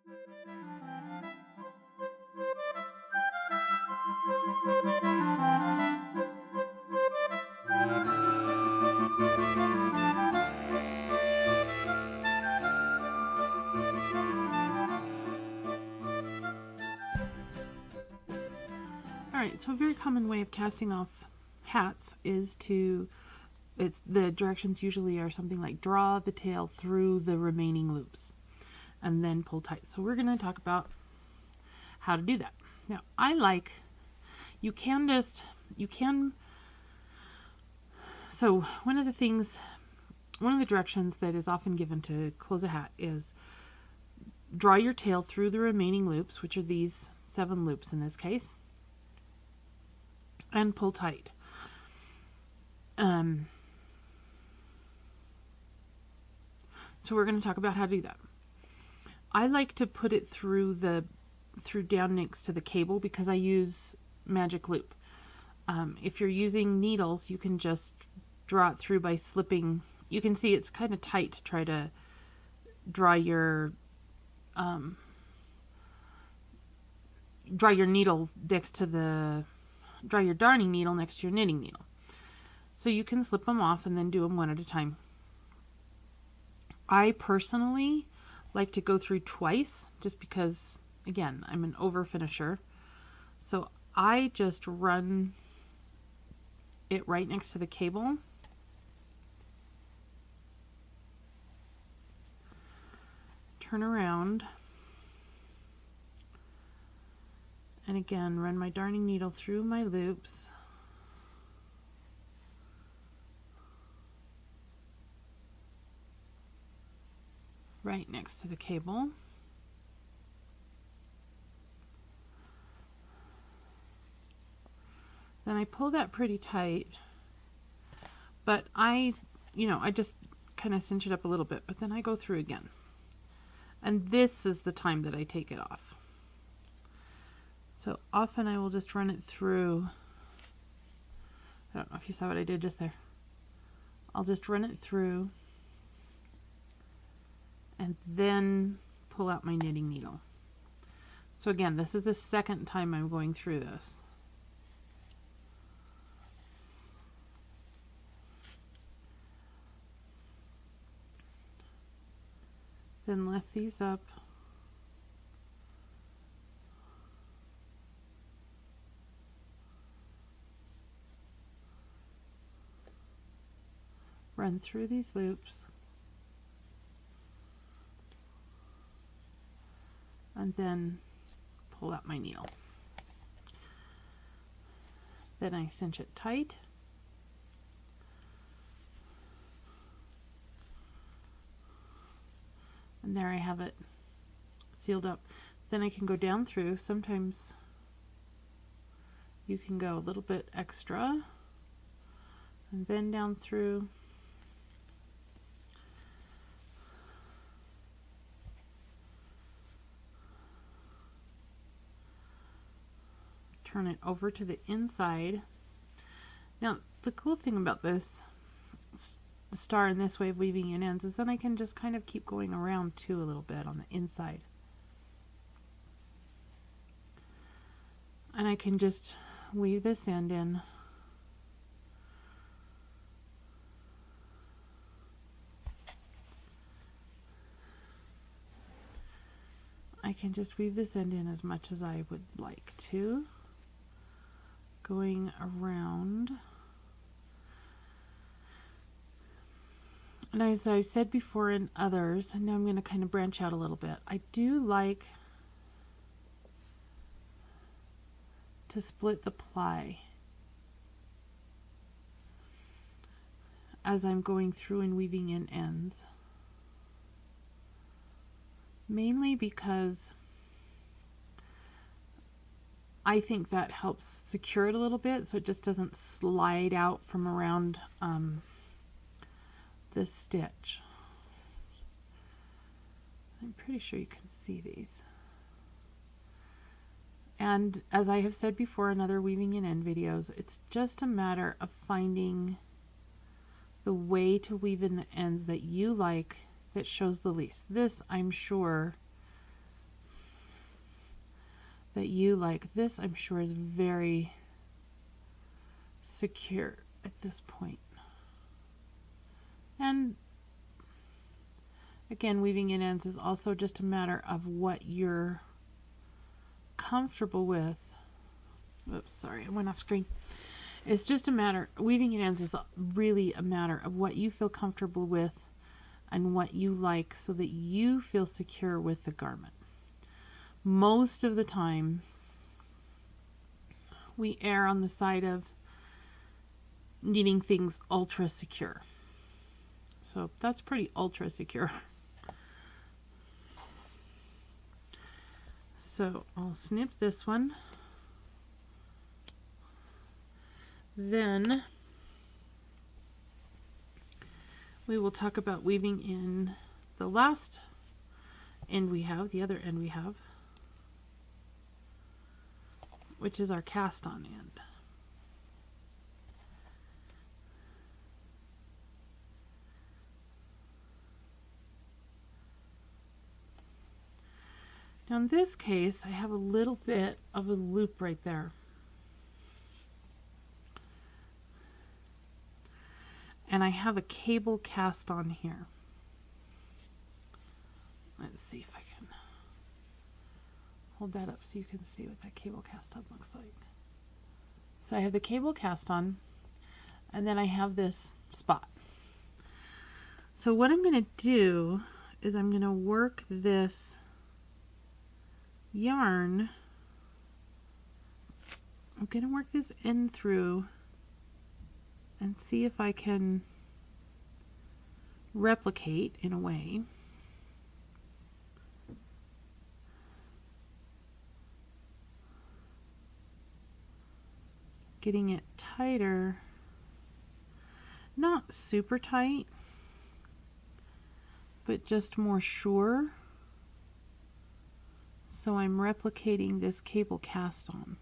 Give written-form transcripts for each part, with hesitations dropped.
Alright, so a very common way of casting off hats is the directions usually are something like draw the tail through the remaining loops and then pull tight. So we're going to talk about how to do that. Now, so one of the directions that is often given to close a hat is draw your tail through the remaining loops, which are these 7 loops in this case, and pull tight. So we're going to talk about how to do that. I like to put it through down next to the cable because I use magic loop. If you're using needles, you can just draw it through by slipping. You can see it's kind of tight to try to draw your needle next to draw your darning needle next to your knitting needle. So you can slip them off and then do them one at a time. I personally like to go through twice just because, again, I'm an over finisher. So I just run it right next to the cable. Turn around. And again, run my darning needle through my loops. Right next to the cable. Then I pull that pretty tight, but I just kind of cinch it up a little bit, but then I go through again. And this is the time that I take it off. So often I will just run it through. I don't know if you saw what I did just there. I'll just run it through and then pull out my knitting needle. So again, this is the second time I'm going through this. Then lift these up. Run through these loops. And then pull out my needle. Then I cinch it tight. And there I have it sealed up. Then I can go down through. Sometimes you can go a little bit extra and then down through. Turn it over to the inside. Now, the cool thing about this star in this way of weaving in ends is then I can just kind of keep going around too a little bit on the inside. And I can just weave this end in. I can just weave this end in as much as I would like to. Going around. And as I said before in others, and now I'm going to kind of branch out a little bit, I do like to split the ply as I'm going through and weaving in ends. Mainly because I think that helps secure it a little bit so it just doesn't slide out from around this stitch. I'm pretty sure you can see these. And as I have said before in other weaving in end videos, it's just a matter of finding the way to weave in the ends that you like that shows the least. This, I'm sure, that you like. This, I'm sure, is very secure at this point. And again, weaving in ends is also just a matter of what you're comfortable with. Oops, sorry, I went off screen. It's just a matter, weaving in ends is really a matter of what you feel comfortable with and what you like, so that you feel secure with the garment. Most of the time, we err on the side of needing things ultra secure. So that's pretty ultra secure. So I'll snip this one. Then we will talk about weaving in the last end we have, the other end we have, which is our cast on end. Now in this case, I have a little bit of a loop right there. And I have a cable cast on here. Let's see if I can hold that up so you can see what that cable cast on looks like. So I have the cable cast on, and then I have this spot. So what I'm going to do is I'm going to work this yarn. I'm going to work this end through and see if I can replicate in a way. Getting it tighter, not super tight, but just more sure. So I'm replicating this cable cast on.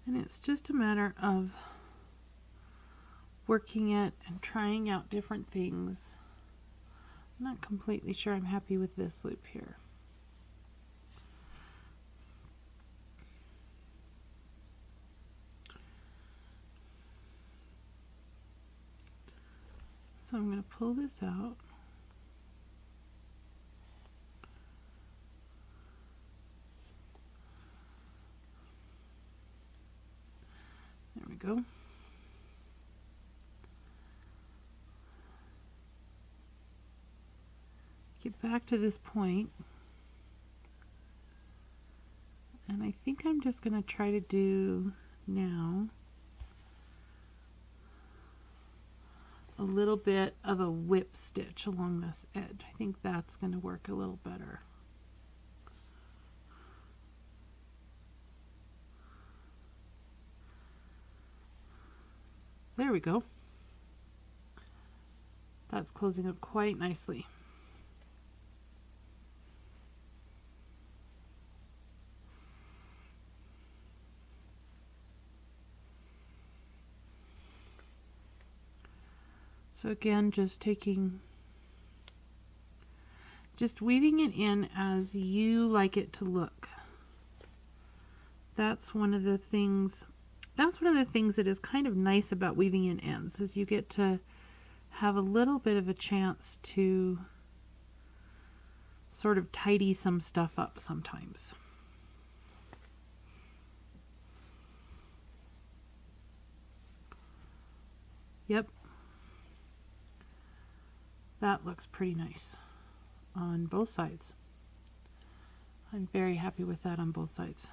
And it's just a matter of working it and trying out different things. I'm not completely sure I'm happy with this loop here. So I'm going to pull this out. There we go. Get back to this point, and I think I'm just going to try to do now a little bit of a whip stitch along this edge. I think that's going to work a little better. There we go. That's closing up quite nicely. So again, just weaving it in as you like it to look. That's one of the things that is kind of nice about weaving in ends, is you get to have a little bit of a chance to sort of tidy some stuff up sometimes. Yep. That looks pretty nice on both sides. I'm very happy with that on both sides.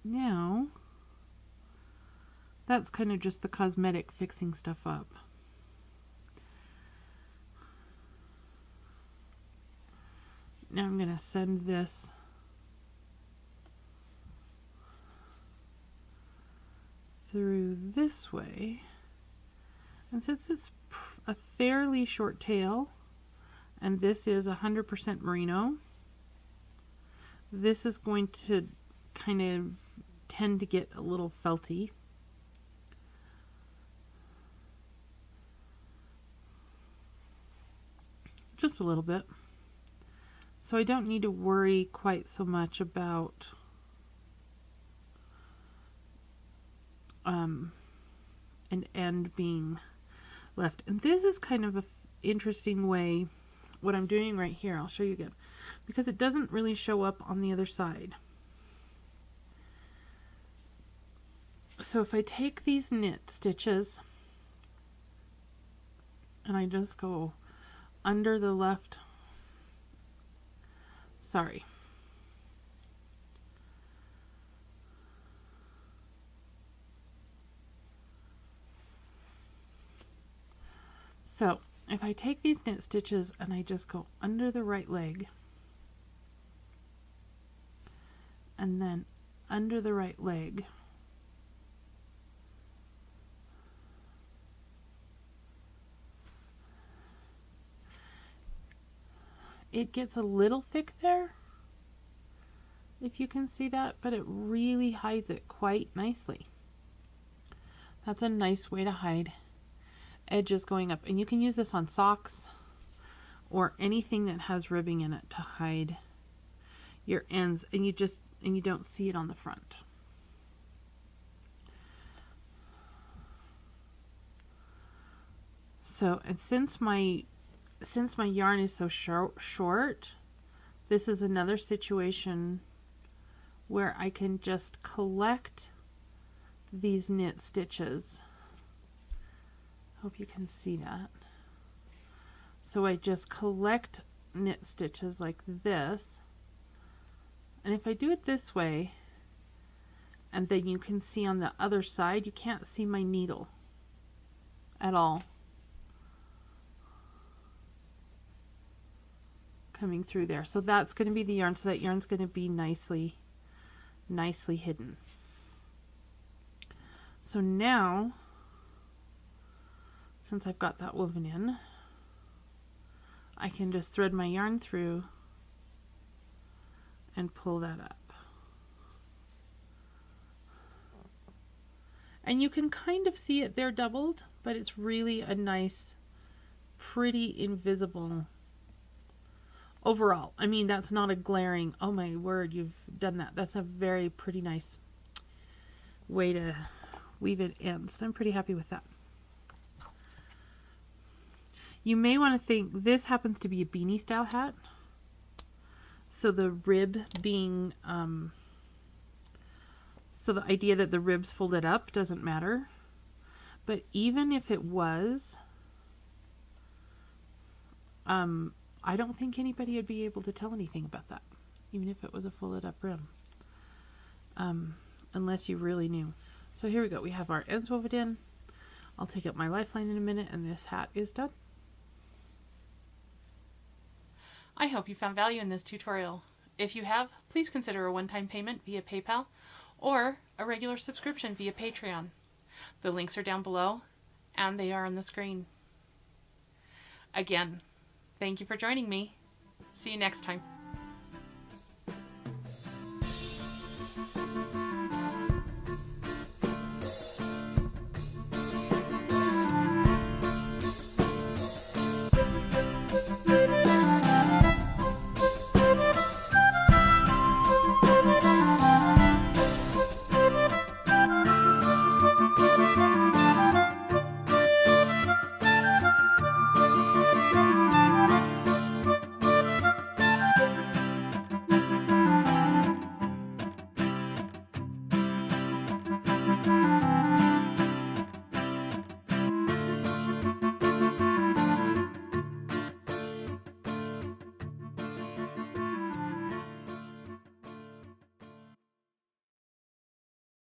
Now, that's kind of just the cosmetic fixing stuff up. Now I'm going to send this through this way. And since it's a fairly short tail, and this is 100% merino, this is going to kind of tend to get a little felty. Just a little bit. So I don't need to worry quite so much about an end being left. And this is kind of an interesting way, what I'm doing right here, I'll show you again, because it doesn't really show up on the other side. So if I take these knit stitches and I just go under the left, sorry, so if I take these knit stitches and I just go under the right leg and then under the right leg, it gets a little thick there, if you can see that, but it really hides it quite nicely. That's a nice way to hide edges going up, and you can use this on socks or anything that has ribbing in it to hide your ends, and you don't see it on the front. So, and since my yarn is so short, this is another situation where I can just collect these knit stitches. Hope you can see that. So I just collect knit stitches like this, and if I do it this way, and then you can see on the other side, you can't see my needle at all coming through there. So that's going to be the yarn, so that yarn's going to be nicely hidden. So now, since I've got that woven in, I can just thread my yarn through and pull that up. And you can kind of see it there doubled, but it's really a nice, pretty invisible overall. I mean, that's not a glaring, oh my word, you've done that. That's a very pretty nice way to weave it in. So I'm pretty happy with that. You may want to think this happens to be a beanie style hat. So the rib being, so the idea that the ribs folded up doesn't matter. But even if it was, I don't think anybody would be able to tell anything about that, even if it was a folded up rim, unless you really knew. So here we go. We have our ends woven in. I'll take up my lifeline in a minute, and this hat is done. I hope you found value in this tutorial. If you have, please consider a one-time payment via PayPal or a regular subscription via Patreon. The links are down below, and they are on the screen. Again, thank you for joining me. See you next time.